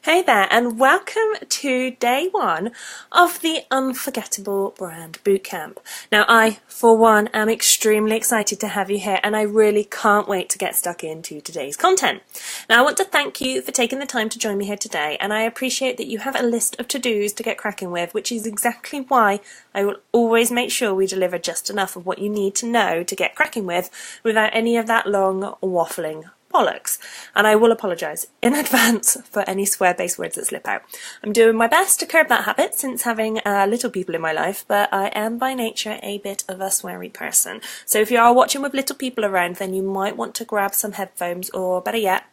Hey there, and welcome to day one of the Unforgettable Brand Bootcamp. Now, I, for one, am extremely excited to have you here, and I really can't wait to get stuck into today's content. Now, I want to thank you for taking the time to join me here today, and I appreciate that you have a list of to-dos to get cracking with, which is exactly why I will always make sure we deliver just enough of what you need to know to get cracking with without any of that long waffling bollocks. And I will apologise in advance for any swear-based words that slip out. I'm doing my best to curb that habit since having little people in my life, but I am by nature a bit of a sweary person. So if you are watching with little people around, then you might want to grab some headphones, or better yet,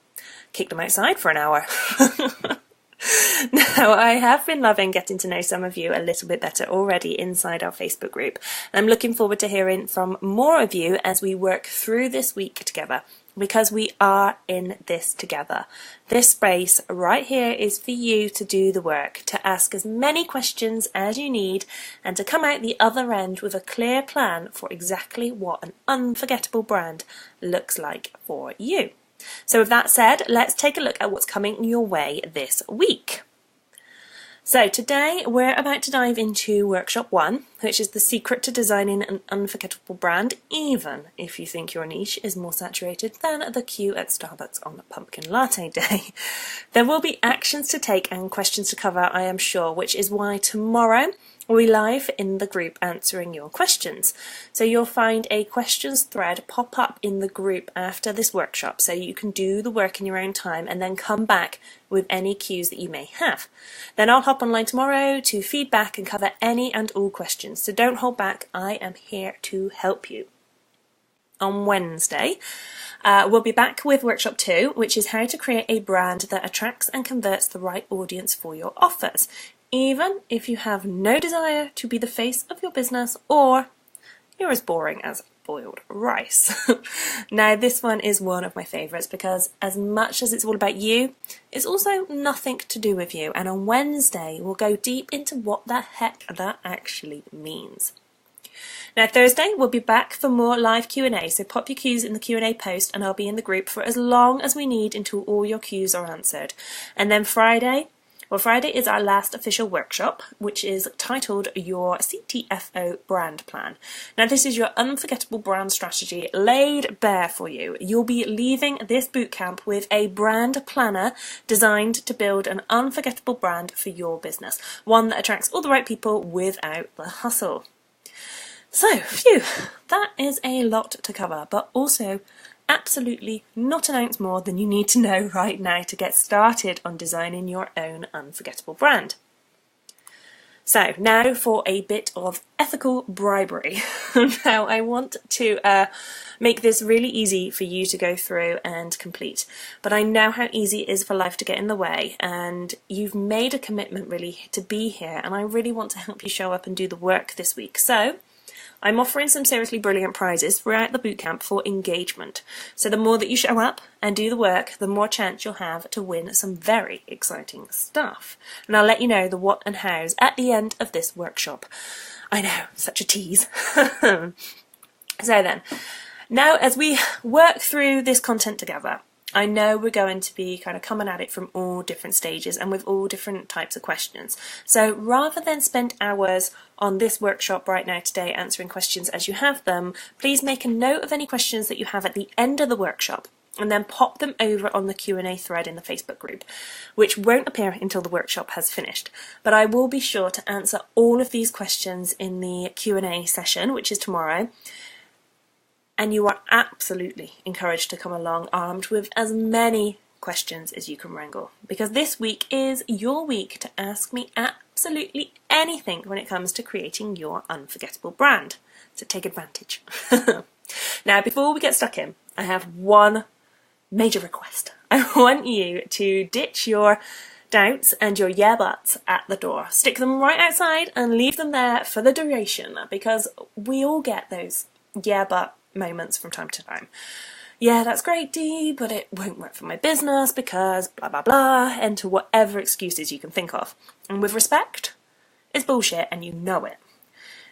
kick them outside for an hour. Now, I have been loving getting to know some of you a little bit better already inside our Facebook group. I'm looking forward to hearing from more of you as we work through this week together, because we are in this together. This space right here is for you to do the work, to ask as many questions as you need, and to come out the other end with a clear plan for exactly what an unforgettable brand looks like for you. So with that said, let's take a look at what's coming your way this week. So today we're about to dive into Workshop 1, which is the secret to designing an unforgettable brand, even if you think your niche is more saturated than the queue at Starbucks on a pumpkin latte day. There will be actions to take and questions to cover, I am sure, which is why tomorrow we'll be live in the group answering your questions. So you'll find a questions thread pop up in the group after this workshop, so you can do the work in your own time and then come back with any cues that you may have. Then I'll hop online tomorrow to feedback and cover any and all questions. So don't hold back, I am here to help you. On Wednesday, we'll be back with Workshop 2, which is how to create a brand that attracts and converts the right audience for your offers, even if you have no desire to be the face of your business or you're as boring as boiled rice. Now, this one is one of my favourites because as much as it's all about you, it's also nothing to do with you. And on Wednesday, we'll go deep into what the heck that actually means. Now, Thursday, we'll be back for more live Q&A, so pop your Qs in the Q&A post and I'll be in the group for as long as we need until all your Qs are answered. And then Friday is our last official workshop, which is titled Your CTFO Brand Plan. Now, this is your unforgettable brand strategy laid bare for you. You'll be leaving this bootcamp with a brand planner designed to build an unforgettable brand for your business, one that attracts all the right people without the hustle. So, phew, that is a lot to cover, but also absolutely not an ounce more than you need to know right now to get started on designing your own unforgettable brand. So now for a bit of ethical bribery. Now, I want to make this really easy for you to go through and complete, but I know how easy it is for life to get in the way, and you've made a commitment really to be here, and I really want to help you show up and do the work this week. So I'm offering some seriously brilliant prizes throughout the bootcamp for engagement. So the more that you show up and do the work, the more chance you'll have to win some very exciting stuff. And I'll let you know the what and hows at the end of this workshop. I know, such a tease. So then, now as we work through this content together, I know we're going to be kind of coming at it from all different stages and with all different types of questions. So rather than spend hours on this workshop right now today answering questions as you have them, please make a note of any questions that you have at the end of the workshop and then pop them over on the Q&A thread in the Facebook group, which won't appear until the workshop has finished. But I will be sure to answer all of these questions in the Q&A session, which is tomorrow. And you are absolutely encouraged to come along armed with as many questions as you can wrangle, because this week is your week to ask me absolutely anything when it comes to creating your unforgettable brand. So take advantage. Now, before we get stuck in, I have one major request. I want you to ditch your doubts and your yeah buts at the door. Stick them right outside and leave them there for the duration, because we all get those yeah but moments from time to time. Yeah, that's great, Dee, but it won't work for my business because blah blah blah, and to whatever excuses you can think of. And with respect, it's bullshit and you know it.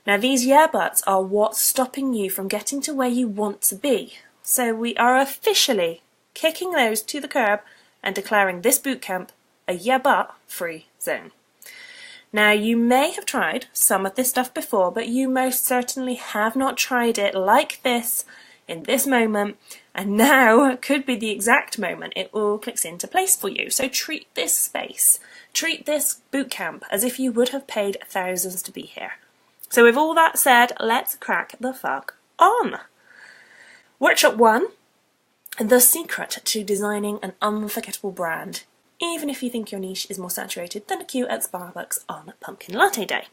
Now, these yeah buts are what's stopping you from getting to where you want to be. So we are officially kicking those to the curb and declaring this bootcamp a yeah but free zone. Now, you may have tried some of this stuff before, but you most certainly have not tried it like this in this moment, and now could be the exact moment it all clicks into place for you. So treat this space, treat this bootcamp as if you would have paid thousands to be here. So with all that said, let's crack the fuck on. Workshop 1, the secret to designing an unforgettable brand, even if you think your niche is more saturated than a queue at Starbucks on Pumpkin Latte Day.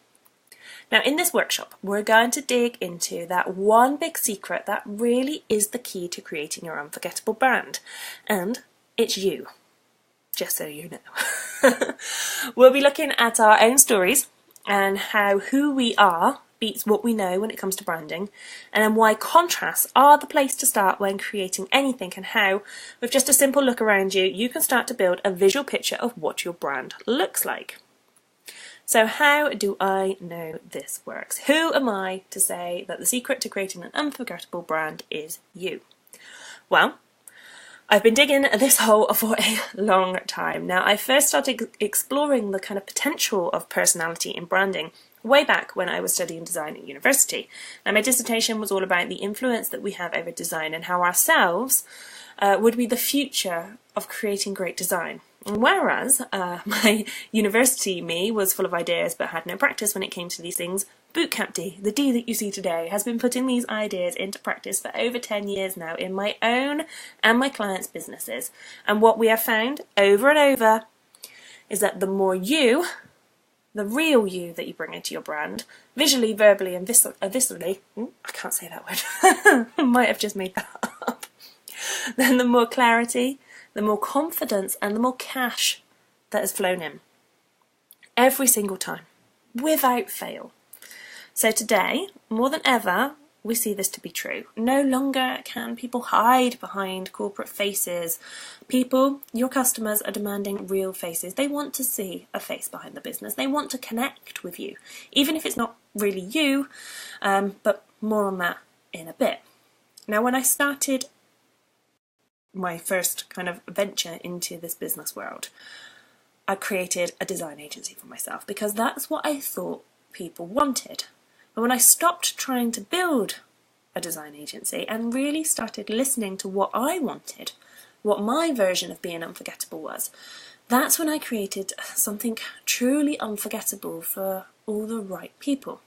Now in this workshop, we're going to dig into that one big secret that really is the key to creating your unforgettable brand. And it's you, just so you know. We'll be looking at our own stories and how who we are beats what we know when it comes to branding, and then why contrasts are the place to start when creating anything, and how, with just a simple look around you, you can start to build a visual picture of what your brand looks like. So how do I know this works? Who am I to say that the secret to creating an unforgettable brand is you? Well, I've been digging this hole for a long time. Now, I first started exploring the kind of potential of personality in branding way back when I was studying design at university. And my dissertation was all about the influence that we have over design and how ourselves would be the future of creating great design. And whereas my university me was full of ideas but had no practice when it came to these things, Bootcamp D, the D that you see today, has been putting these ideas into practice for over 10 years now in my own and my clients' businesses. And what we have found over and over is that the more you, the real you that you bring into your brand, visually, verbally and viscerally, I can't say that word, I might have just made that up, then the more clarity, the more confidence and the more cash that has flown in. Every single time, without fail. So today, more than ever, we see this to be true. No longer can people hide behind corporate faces. People, your customers, are demanding real faces. They want to see a face behind the business. They want to connect with you, even if it's not really you, but more on that in a bit. Now, when I started my first kind of venture into this business world, I created a design agency for myself because that's what I thought people wanted. But when I stopped trying to build a design agency and really started listening to what I wanted, what my version of being unforgettable was, that's when I created something truly unforgettable for all the right people.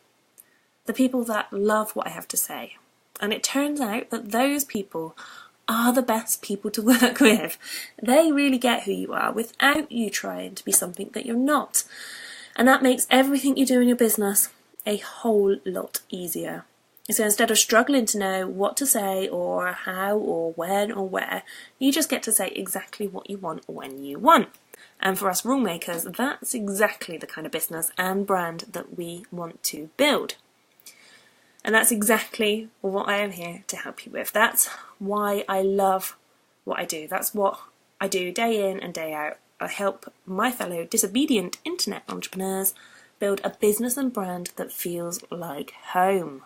The people that love what I have to say. And it turns out that those people are the best people to work with. They really get who you are without you trying to be something that you're not. And that makes everything you do in your business a whole lot easier. So instead of struggling to know what to say or how or when or where, you just get to say exactly what you want when you want. And for us rule makers, that's exactly the kind of business and brand that we want to build. And that's exactly what I am here to help you with. That's why I love what I do. That's what I do day in and day out. I help my fellow disobedient internet entrepreneurs build a business and brand that feels like home.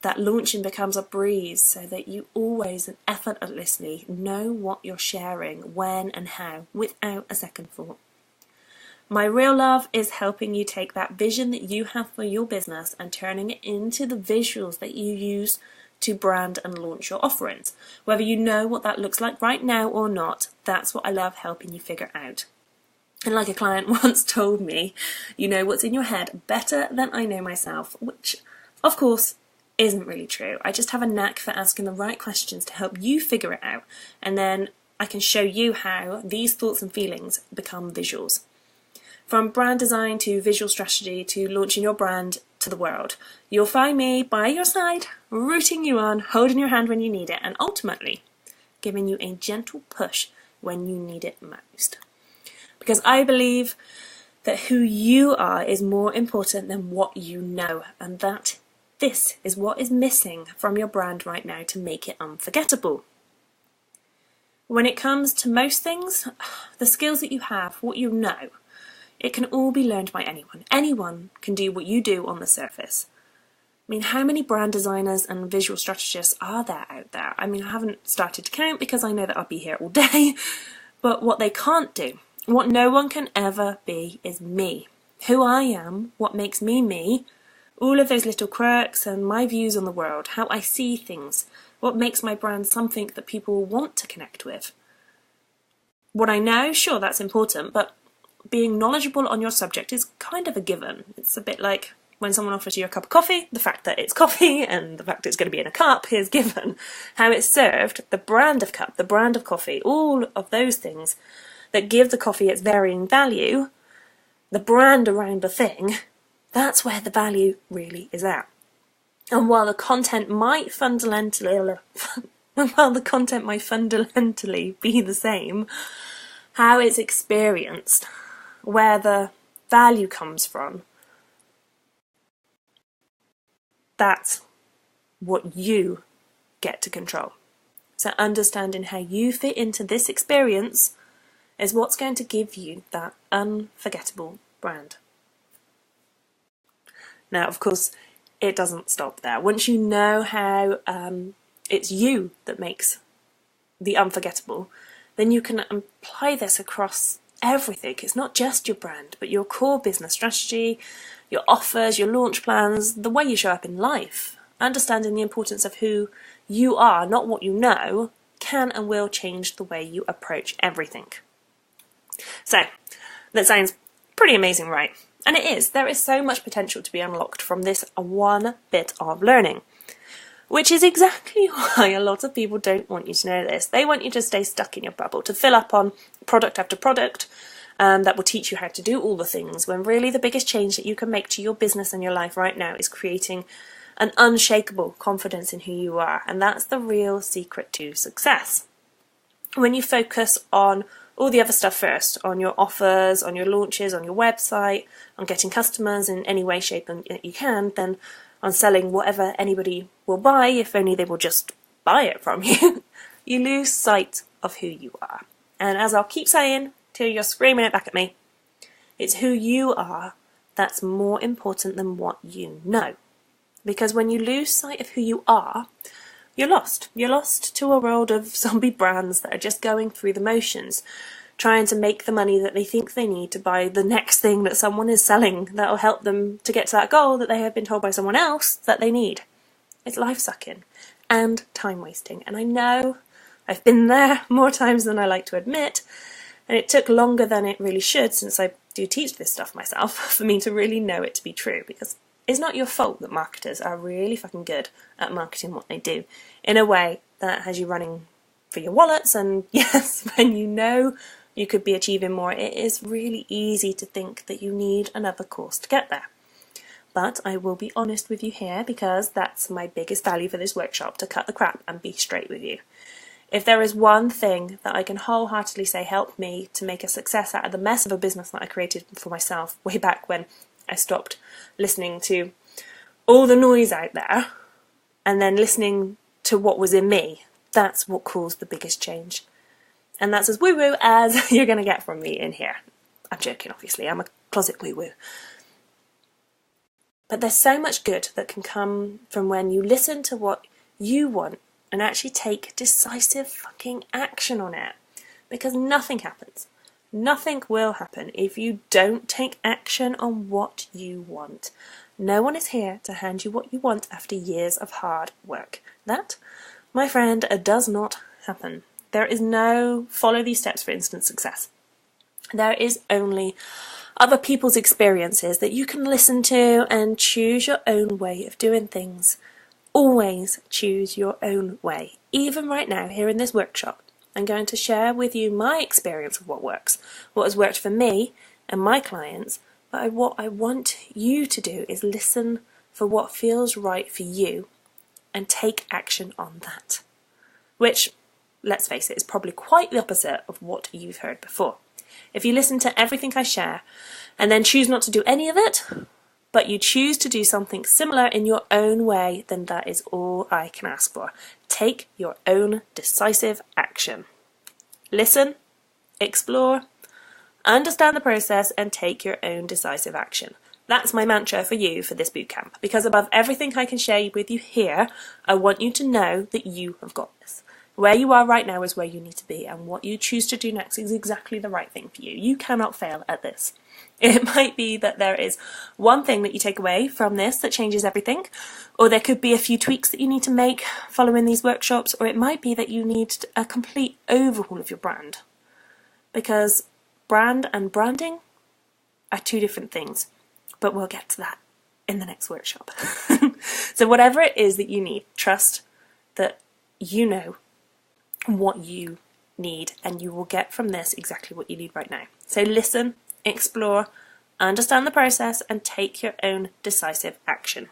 That launching becomes a breeze so that you always and effortlessly know what you're sharing, when and how, without a second thought. My real love is helping you take that vision that you have for your business and turning it into the visuals that you use to brand and launch your offerings. Whether you know what that looks like right now or not, that's what I love helping you figure out. And like a client once told me, you know what's in your head better than I know myself, which of course isn't really true. I just have a knack for asking the right questions to help you figure it out, and then I can show you how these thoughts and feelings become visuals. From brand design to visual strategy to launching your brand to the world, you'll find me by your side, rooting you on, holding your hand when you need it, and ultimately giving you a gentle push when you need it most. Because I believe that who you are is more important than what you know, and that this is what is missing from your brand right now to make it unforgettable. When it comes to most things, the skills that you have, what you know, it can all be learned by anyone. Anyone can do what you do on the surface. I mean, how many brand designers and visual strategists are there out there? I mean, I haven't started to count because I know that I'll be here all day, but what they can't do, What no one can ever be is me. Who I am, what makes me me, all of those little quirks and my views on the world, how I see things, what makes my brand something that people want to connect with. What I know, sure, that's important, but being knowledgeable on your subject is kind of a given. It's a bit like when someone offers you a cup of coffee, the fact that it's coffee and the fact that it's going to be in a cup is given. How it's served, the brand of cup, the brand of coffee, all of those things that give the coffee its varying value, the brand around the thing, that's where the value really is at. And while the content might fundamentally be the same, how it's experienced, where the value comes from, that's what you get to control. So understanding how you fit into this experience is what's going to give you that unforgettable brand. Now, of course, it doesn't stop there. Once you know how it's you that makes the unforgettable, then you can apply this across everything. It's not just your brand, but your core business strategy, your offers, your launch plans, the way you show up in life. Understanding the importance of who you are, not what you know, can and will change the way you approach everything. So, that sounds pretty amazing, right? And it is. There is so much potential to be unlocked from this one bit of learning. Which is exactly why a lot of people don't want you to know this. They want you to stay stuck in your bubble, to fill up on product after product that will teach you how to do all the things, when really the biggest change that you can make to your business and your life right now is creating an unshakable confidence in who you are. And that's the real secret to success. When you focus on all the other stuff first, on your offers, on your launches, on your website, on getting customers in any way, shape that you can, then on selling whatever anybody will buy, if only they will just buy it from you, you lose sight of who you are. And as I'll keep saying till you're screaming it back at me, it's who you are that's more important than what you know. Because when you lose sight of who you are, you're lost. You're lost to a world of zombie brands that are just going through the motions, trying to make the money that they think they need to buy the next thing that someone is selling that will help them to get to that goal that they have been told by someone else that they need. It's life-sucking and time-wasting. And I know I've been there more times than I like to admit, and it took longer than it really should, since I do teach this stuff myself, for me to really know it to be true, because it's not your fault that marketers are really fucking good at marketing what they do in a way that has you running for your wallets. And yes, when you know you could be achieving more, it is really easy to think that you need another course to get there. But I will be honest with you here, because that's my biggest value for this workshop, to cut the crap and be straight with you. If there is one thing that I can wholeheartedly say helped me to make a success out of the mess of a business that I created for myself way back when I stopped listening to all the noise out there and then listening to what was in me, that's what caused the biggest change. And that's as woo-woo as you're going to get from me in here. I'm joking, obviously. I'm a closet woo-woo. But there's so much good that can come from when you listen to what you want and actually take decisive fucking action on it. Because nothing happens. Nothing will happen if you don't take action on what you want. No one is here to hand you what you want after years of hard work. That, my friend, does not happen. There is no follow these steps for instant success. There is only other people's experiences that you can listen to and choose your own way of doing things. Always choose your own way. Even right now, here in this workshop, I'm going to share with you my experience of what works, what has worked for me and my clients, but what I want you to do is listen for what feels right for you and take action on that. Which, let's face it, is probably quite the opposite of what you've heard before. If you listen to everything I share and then choose not to do any of it, but you choose to do something similar in your own way, then that is all I can ask for. Take your own decisive action. Listen, explore, understand the process, and take your own decisive action. That's my mantra for you for this bootcamp, because above everything I can share with you here, I want you to know that you have got this. Where you are right now is where you need to be, and what you choose to do next is exactly the right thing for you. You cannot fail at this. It might be that there is one thing that you take away from this that changes everything, or there could be a few tweaks that you need to make following these workshops, or it might be that you need a complete overhaul of your brand. Because brand and branding are two different things, but we'll get to that in the next workshop. So whatever it is that you need, trust that you know what you need, and you will get from this exactly what you need right now. So listen, explore, understand the process, and take your own decisive action.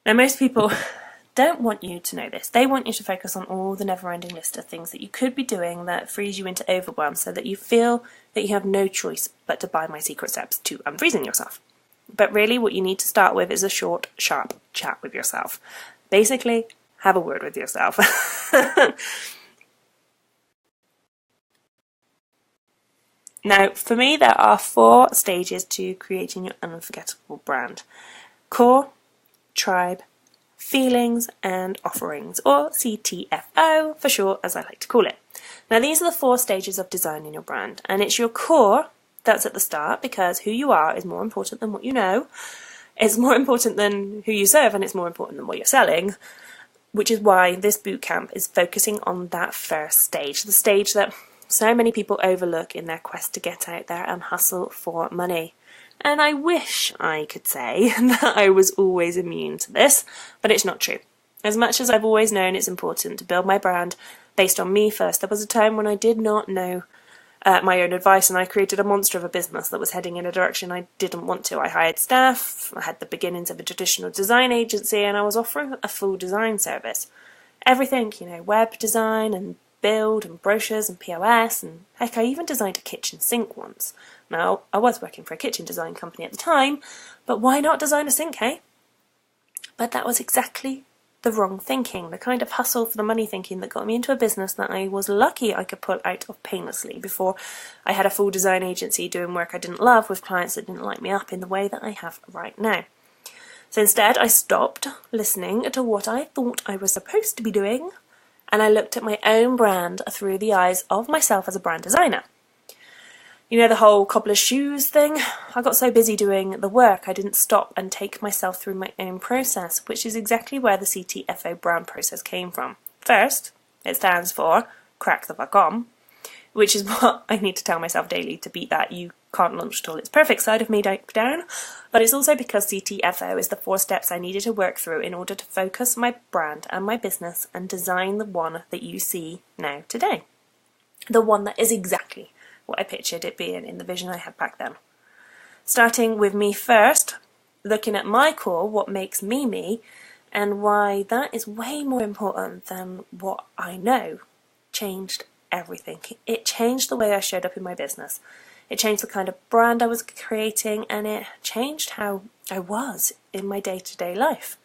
Now, most people don't want you to know this. They want you to focus on all the never-ending list of things that you could be doing that frees you into overwhelm, so that you feel that you have no choice but to buy my secret steps to unfreezing yourself. But really what you need to start with is a short, sharp chat with yourself. Basically, have a word with yourself. Now, for me, there are 4 stages to creating your unforgettable brand. Core, tribe, feelings, and offerings, or CTFO for short, as I like to call it. Now, these are the 4 stages of designing your brand, and it's your core that's at the start, because who you are is more important than what you know. It's more important than who you serve, and it's more important than what you're selling, which is why this bootcamp is focusing on that first stage, the stage that so many people overlook in their quest to get out there and hustle for money. And I wish I could say that I was always immune to this, but it's not true. As much as I've always known it's important to build my brand based on me first, there was a time when I did not know my own advice, and I created a monster of a business that was heading in a direction I didn't want to. I hired staff, I had the beginnings of a traditional design agency, and I was offering a full design service. Everything, web design and build and brochures and POS, and heck, I even designed a kitchen sink once. Now, I was working for a kitchen design company at the time, but why not design a sink, hey? But that was exactly the wrong thinking, the kind of hustle for the money thinking that got me into a business that I was lucky I could pull out of painlessly before I had a full design agency doing work I didn't love with clients that didn't light me up in the way that I have right now. So instead, I stopped listening to what I thought I was supposed to be doing, and I looked at my own brand through the eyes of myself as a brand designer. The whole cobbler's shoes thing? I got so busy doing the work I didn't stop and take myself through my own process, which is exactly where the CTFO brand process came from. First, it stands for crack the fuck on, which is what I need to tell myself daily to beat that you can't launch till it's perfect side of me down. But it's also because CTFO is the 4 steps I needed to work through in order to focus my brand and my business and design the one that you see now today. The one that is exactly what I pictured it being in the vision I had back then. Starting with me first, looking at my core, what makes me me, and why that is way more important than what I know, changed everything. It changed the way I showed up in my business. It changed the kind of brand I was creating, and it changed how I was in my day-to-day life.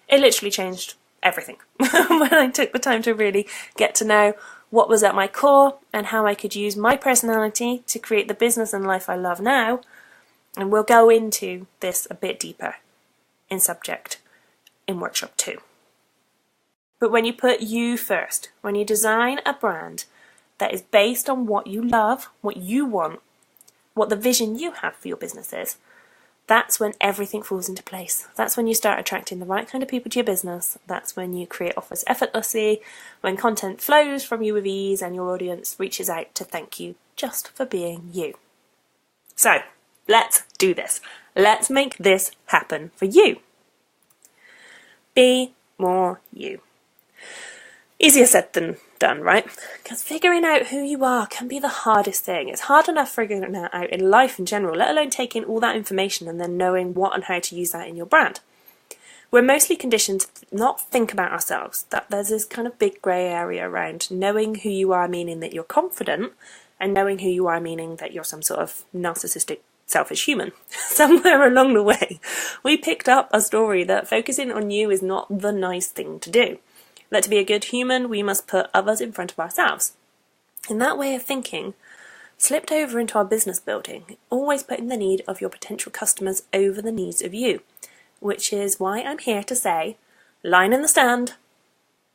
It literally changed everything when I took the time to really get to know what was at my core and how I could use my personality to create the business and life I love now. And we'll go into this a bit deeper in subject in workshop 2. But when you put you first, when you design a brand that is based on what you love, what you want, what the vision you have for your business is, that's when everything falls into place. That's when you start attracting the right kind of people to your business. That's when you create offers effortlessly, when content flows from you with ease and your audience reaches out to thank you just for being you. So, let's do this. Let's make this happen for you. Be more you. Easier said than done, right? Because figuring out who you are can be the hardest thing. It's hard enough figuring that out in life in general, let alone taking all that information and then knowing what and how to use that in your brand. We're mostly conditioned to not think about ourselves, that there's this kind of big grey area around knowing who you are, meaning that you're confident, and knowing who you are, meaning that you're some sort of narcissistic, selfish human. Somewhere along the way, we picked up a story that focusing on you is not the nice thing to do. That to be a good human, we must put others in front of ourselves. And that way of thinking slipped over into our business building, always putting the need of your potential customers over the needs of you, which is why I'm here to say, line in the stand,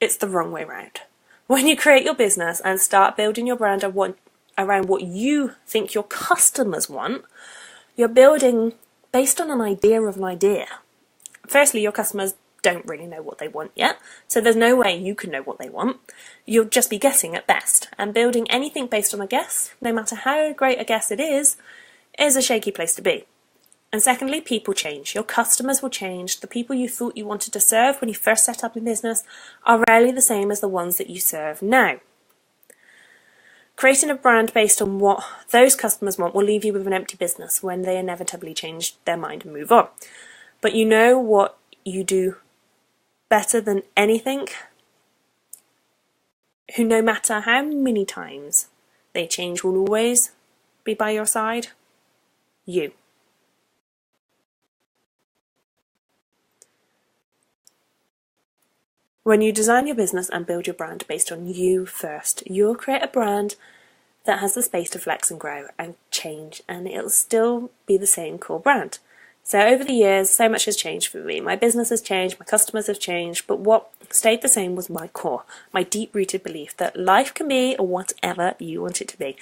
it's the wrong way round. When you create your business and start building your brand around what you think your customers want, you're building based on an idea of an idea. Firstly, your customers don't really know what they want yet, so there's no way you can know what they want. You'll just be guessing at best, and building anything based on a guess, no matter how great a guess it is a shaky place to be. And secondly, people change. Your customers will change. The people you thought you wanted to serve when you first set up in business are rarely the same as the ones that you serve now. Creating a brand based on what those customers want will leave you with an empty business when they inevitably change their mind and move on. But you know what you do better than anything? Who, no matter how many times they change, will always be by your side? You. When you design your business and build your brand based on you first, you'll create a brand that has the space to flex and grow and change, and it'll still be the same core brand. So over the years, so much has changed for me. My business has changed, my customers have changed, but what stayed the same was my core, my deep-rooted belief that life can be whatever you want it to be.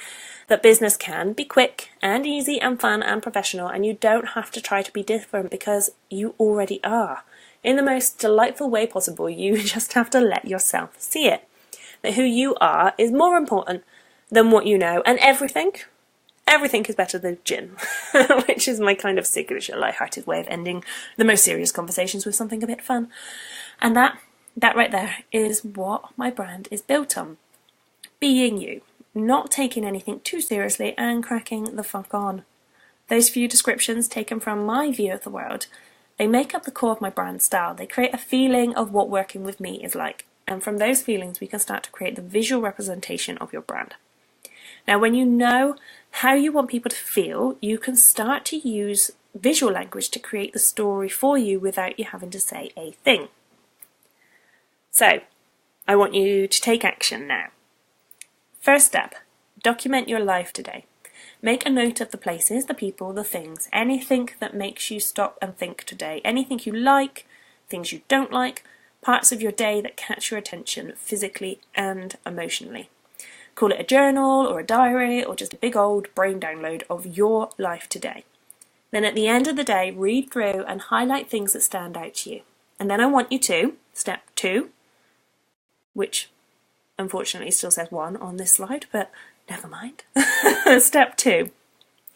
That business can be quick and easy and fun and professional, and you don't have to try to be different because you already are. In the most delightful way possible, you just have to let yourself see it. That who you are is more important than what you know, and everything is better than gin, which is my kind of signature light-hearted way of ending the most serious conversations with something a bit fun. And that right there is what my brand is built on. Being you, not taking anything too seriously and cracking the fuck on. Those few descriptions taken from my view of the world, they make up the core of my brand style. They create a feeling of what working with me is like. And from those feelings, we can start to create the visual representation of your brand. Now, when you know how you want people to feel, you can start to use visual language to create the story for you without you having to say a thing. So, I want you to take action now. First step, document your life today. Make a note of the places, the people, the things, anything that makes you stop and think today. Anything you like, things you don't like, parts of your day that catch your attention physically and emotionally. Call it a journal or a diary or just a big old brain download of your life today. Then at the end of the day, read through and highlight things that stand out to you. And then I want you to, step 2, which unfortunately still says 1 on this slide, but never mind. Step 2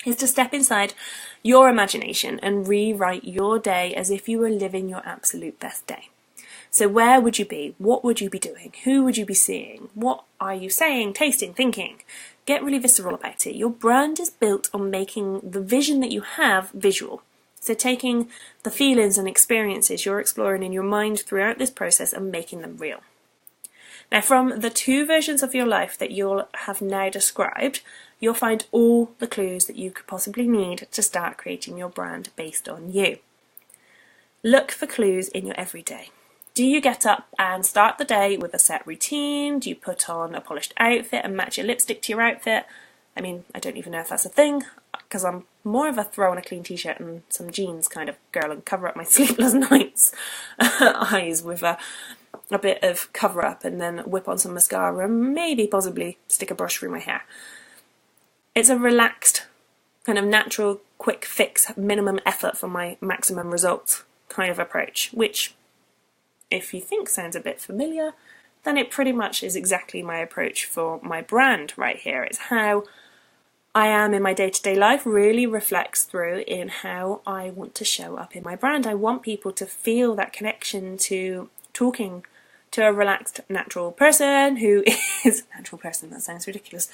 is to step inside your imagination and rewrite your day as if you were living your absolute best day. So where would you be? What would you be doing? Who would you be seeing? What are you saying, tasting, thinking? Get really visceral about it. Your brand is built on making the vision that you have visual. So taking the feelings and experiences you're exploring in your mind throughout this process and making them real. Now, from the 2 versions of your life that you'll have now described, you'll find all the clues that you could possibly need to start creating your brand based on you. Look for clues in your everyday. Do you get up and start the day with a set routine? Do you put on a polished outfit and match your lipstick to your outfit? I mean, I don't even know if that's a thing, because I'm more of a throw on a clean t-shirt and some jeans kind of girl and cover up my sleepless nights eyes with a bit of cover up and then whip on some mascara and maybe possibly stick a brush through my hair. It's a relaxed, kind of natural, quick fix, minimum effort for my maximum results kind of approach, which, if you think sounds a bit familiar, then it pretty much is exactly my approach for my brand right here. It's how I am in my day-to-day life really reflects through in how I want to show up in my brand. I want people to feel that connection to talking to a relaxed, natural person who is... natural person, that sounds ridiculous.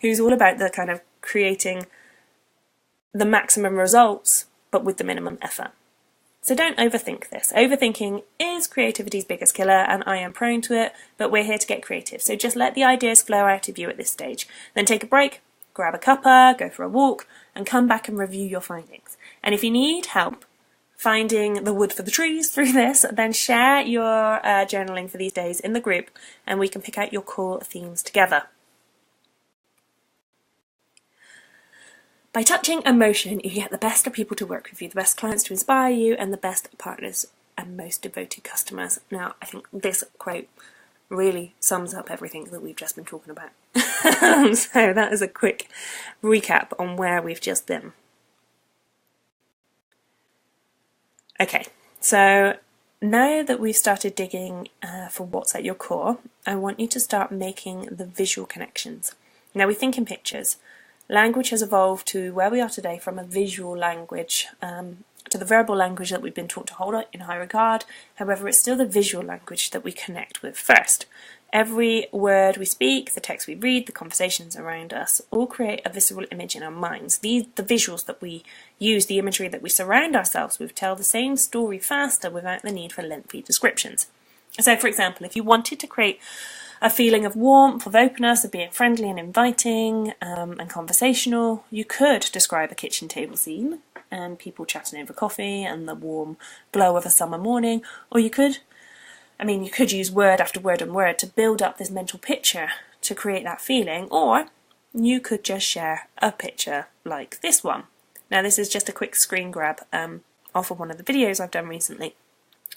Who's all about the kind of creating the maximum results, but with the minimum effort. So don't overthink this. Overthinking is creativity's biggest killer, and I am prone to it, but we're here to get creative. So just let the ideas flow out of you at this stage. Then take a break, grab a cuppa, go for a walk, and come back and review your findings. And if you need help finding the wood for the trees through this, then share your journaling for these days in the group, and we can pick out your core themes together. By touching emotion, you get the best of people to work with you, the best clients to inspire you, and the best partners and most devoted customers. Now, I think this quote really sums up everything that we've just been talking about. So that is a quick recap on where we've just been. Okay, so now that we've started digging for what's at your core, I want you to start making the visual connections. Now, we think in pictures. Language has evolved to where we are today from a visual language to the verbal language that we've been taught to hold in high regard. However, it's still the visual language that we connect with first. Every word we speak, the text we read, the conversations around us all create a visceral image in our minds. The visuals that we use, the imagery that we surround ourselves with, tell the same story faster without the need for lengthy descriptions. So, for example, if you wanted to create a feeling of warmth, of openness, of being friendly and inviting and conversational, you could describe a kitchen table scene and people chatting over coffee and the warm glow of a summer morning, or you could use word after word and word to build up this mental picture to create that feeling, or you could just share a picture like this one. Now, this is just a quick screen grab off of one of the videos I've done recently.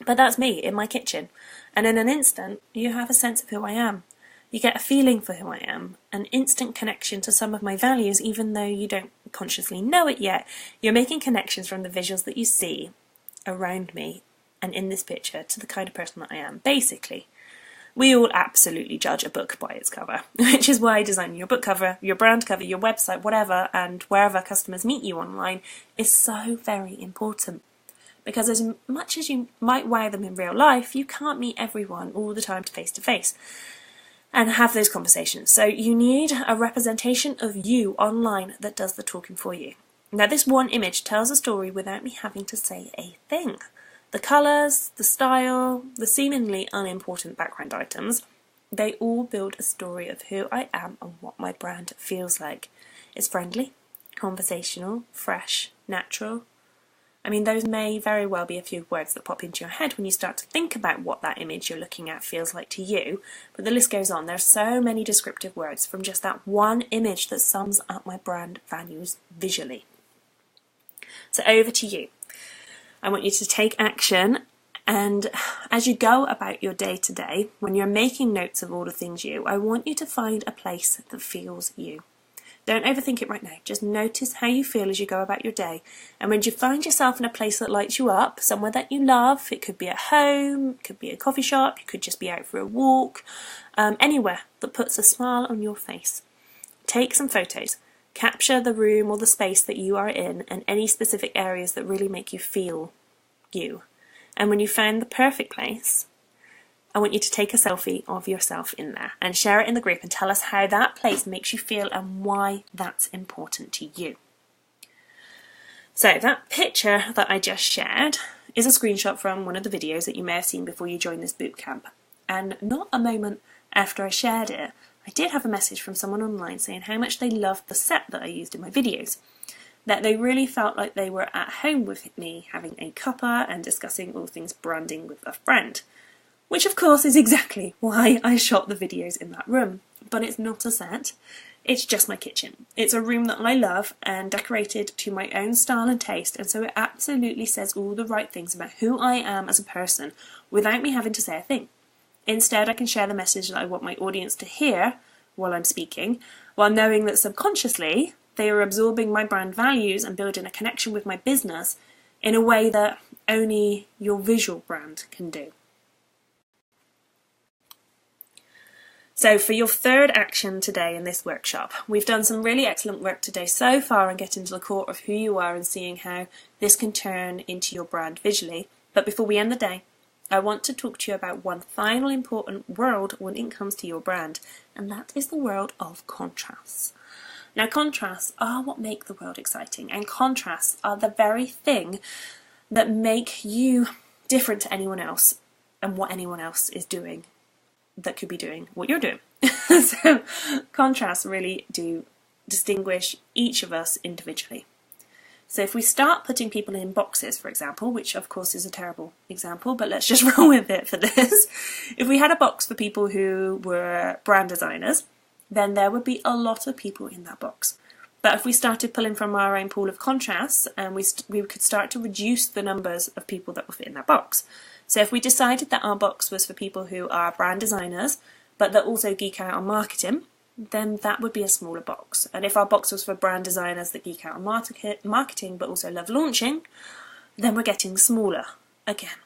But that's me in my kitchen, and in an instant you have a sense of who I am. You get a feeling for who I am, an instant connection to some of my values, even though you don't consciously know it yet. You're making connections from the visuals that you see around me and in this picture to the kind of person that I am. Basically, we all absolutely judge a book by its cover, which is why designing your book cover, your brand cover, your website, whatever, and wherever customers meet you online is so very important. Because as much as you might wow them in real life, you can't meet everyone all the time face to face and have those conversations. So you need a representation of you online that does the talking for you. Now, this one image tells a story without me having to say a thing. The colours, the style, the seemingly unimportant background items, they all build a story of who I am and what my brand feels like. It's friendly, conversational, fresh, natural. I mean, those may very well be a few words that pop into your head when you start to think about what that image you're looking at feels like to you, but the list goes on. There's so many descriptive words from just that one image that sums up my brand values visually. So over to you. I want you to take action, and as you go about your day to day, when you're making notes of all the things I want you to find a place that feels you. Don't overthink it right now. Just notice how you feel as you go about your day. And when you find yourself in a place that lights you up, somewhere that you love, it could be at home, it could be a coffee shop, you could just be out for a walk, anywhere that puts a smile on your face. Take some photos. Capture the room or the space that you are in and any specific areas that really make you feel you. And when you find the perfect place, I want you to take a selfie of yourself in there and share it in the group and tell us how that place makes you feel and why that's important to you. So that picture that I just shared is a screenshot from one of the videos that you may have seen before you joined this bootcamp. And not a moment after I shared it, I did have a message from someone online saying how much they loved the set that I used in my videos. That they really felt like they were at home with me, having a cuppa and discussing all things branding with a friend. Which of course is exactly why I shot the videos in that room. But it's not a set, it's just my kitchen. It's a room that I love and decorated to my own style and taste, and so it absolutely says all the right things about who I am as a person without me having to say a thing. Instead, I can share the message that I want my audience to hear while I'm speaking, while knowing that subconsciously they are absorbing my brand values and building a connection with my business in a way that only your visual brand can do. So for your third action today in this workshop, we've done some really excellent work today so far on getting to the core of who you are and seeing how this can turn into your brand visually. But before we end the day, I want to talk to you about one final important world when it comes to your brand, and that is the world of contrasts. Now, contrasts are what make the world exciting, and contrasts are the very thing that make you different to anyone else and what anyone else is doing that could be doing what you're doing. So contrasts really do distinguish each of us individually. So if we start putting people in boxes, for example, which of course is a terrible example, but let's just roll with it for this. If we had a box for people who were brand designers, then there would be a lot of people in that box. But if we started pulling from our own pool of contrasts, and we could start to reduce the numbers of people that will fit in that box. So if we decided that our box was for people who are brand designers, but that also geek out on marketing, then that would be a smaller box. And if our box was for brand designers that geek out on marketing, but also love launching, then we're getting smaller again.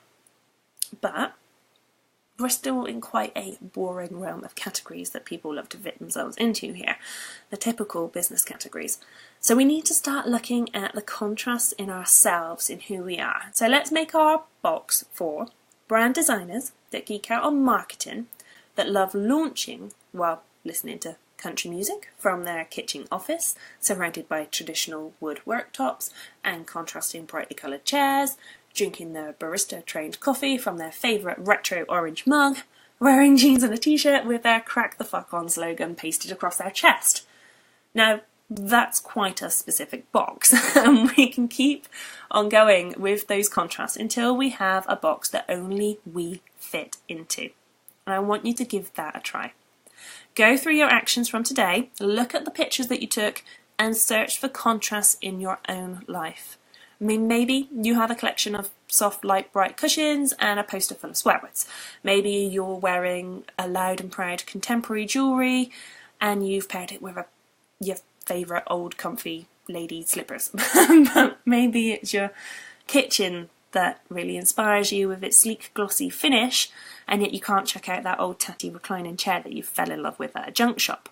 But we're still in quite a boring realm of categories that people love to fit themselves into here, the typical business categories. So we need to start looking at the contrasts in ourselves, in who we are. So let's make our box for brand designers that geek out on marketing, that love launching while listening to country music from their kitchen office, surrounded by traditional wood worktops and contrasting brightly coloured chairs, drinking their barista-trained coffee from their favourite retro orange mug, wearing jeans and a t-shirt with their "Crack the Fuck On" slogan pasted across their chest. Now, that's quite a specific box, and we can keep on going with those contrasts until we have a box that only we fit into. And I want you to give that a try. Go through your actions from today, look at the pictures that you took, and search for contrasts in your own life. I mean, maybe you have a collection of soft, light, bright cushions and a poster full of swear words. Maybe you're wearing a loud and proud contemporary jewellery and you've paired it with your favourite old comfy lady slippers. But maybe it's your kitchen that really inspires you with its sleek, glossy finish, and yet you can't check out that old tatty reclining chair that you fell in love with at a junk shop.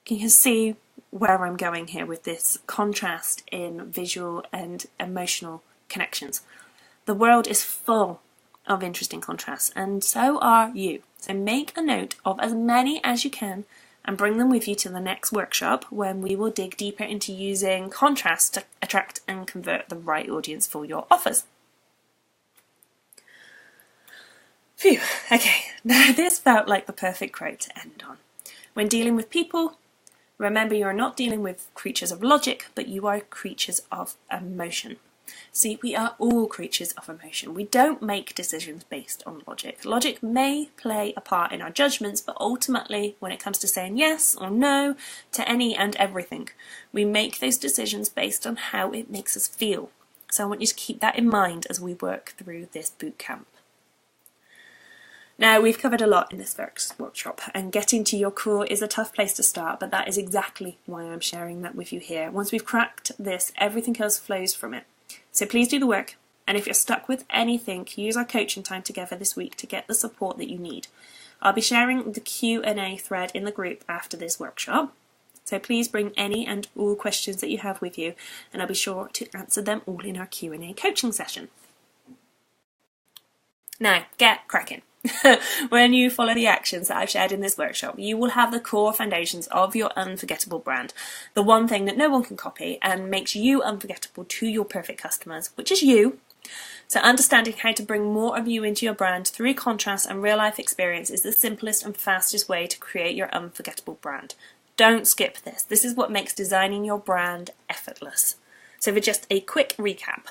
You can see where I'm going here with this contrast in visual and emotional connections. The world is full of interesting contrasts, and so are you. So make a note of as many as you can and bring them with you to the next workshop, when we will dig deeper into using contrast to attract and convert the right audience for your offers. Phew, okay, now this felt like the perfect quote to end on. When dealing with people, remember, you are not dealing with creatures of logic, but you are creatures of emotion. See, we are all creatures of emotion. We don't make decisions based on logic. Logic may play a part in our judgments, but ultimately, when it comes to saying yes or no to any and everything, we make those decisions based on how it makes us feel. So I want you to keep that in mind as we work through this boot camp. Now, we've covered a lot in this first workshop, and getting to your core is a tough place to start, but that is exactly why I'm sharing that with you here. Once we've cracked this, everything else flows from it. So please do the work, and if you're stuck with anything, use our coaching time together this week to get the support that you need. I'll be sharing the Q&A thread in the group after this workshop, so please bring any and all questions that you have with you, and I'll be sure to answer them all in our Q&A coaching session. Now, get cracking. When you follow the actions that I've shared in this workshop, you will have the core foundations of your unforgettable brand, the one thing that no one can copy and makes you unforgettable to your perfect customers, which is you. So understanding how to bring more of you into your brand through contrast and real life experience is the simplest and fastest way to create your unforgettable brand. Don't skip this. This is what makes designing your brand effortless. So for just a quick recap,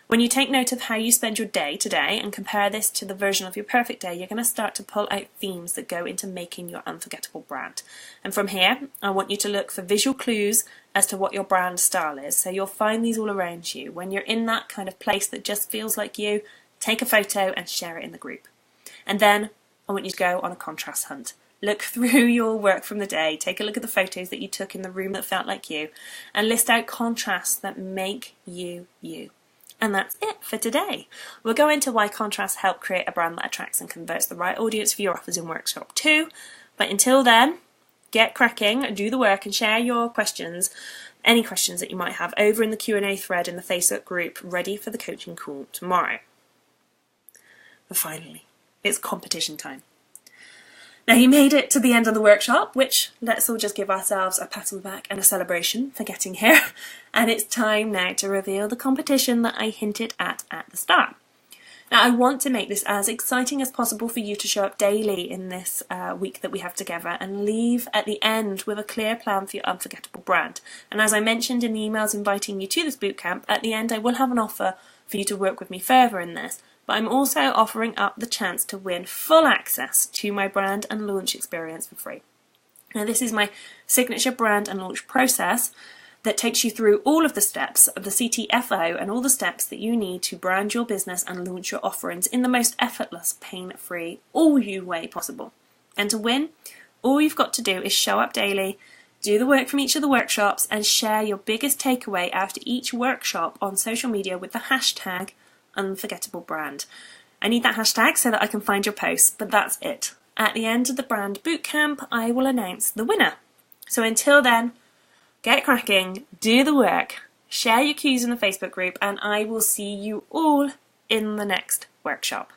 when you take note of how you spend your day today and compare this to the version of your perfect day, you're going to start to pull out themes that go into making your unforgettable brand. And from here, I want you to look for visual clues as to what your brand style is. So you'll find these all around you. When you're in that kind of place that just feels like you, take a photo and share it in the group. And then I want you to go on a contrast hunt. Look through your work from the day, take a look at the photos that you took in the room that felt like you, and list out contrasts that make you you. And that's it for today. We'll go into why contrasts help create a brand that attracts and converts the right audience for your offers in Workshop 2. But until then, get cracking, do the work, and share your questions, any questions that you might have, over in the Q&A thread in the Facebook group, ready for the coaching call tomorrow. But finally, it's competition time. Now, you made it to the end of the workshop, which let's all just give ourselves a pat on the back and a celebration for getting here. And it's time now to reveal the competition that I hinted at the start. Now, I want to make this as exciting as possible for you to show up daily in this week that we have together, and leave at the end with a clear plan for your unforgettable brand. And as I mentioned in the emails inviting you to this bootcamp, at the end I will have an offer for you to work with me further in this. But I'm also offering up the chance to win full access to my brand and launch experience for free. Now, this is my signature brand and launch process that takes you through all of the steps of the CTFO and all the steps that you need to brand your business and launch your offerings in the most effortless, pain-free, all-you way possible. And to win, all you've got to do is show up daily, do the work from each of the workshops, and share your biggest takeaway after each workshop on social media with the hashtag #unforgettablebrand. I need that hashtag so that I can find your posts, but that's it. At the end of the brand bootcamp, I will announce the winner. So until then, get cracking, do the work, share your cues in the Facebook group, and I will see you all in the next workshop.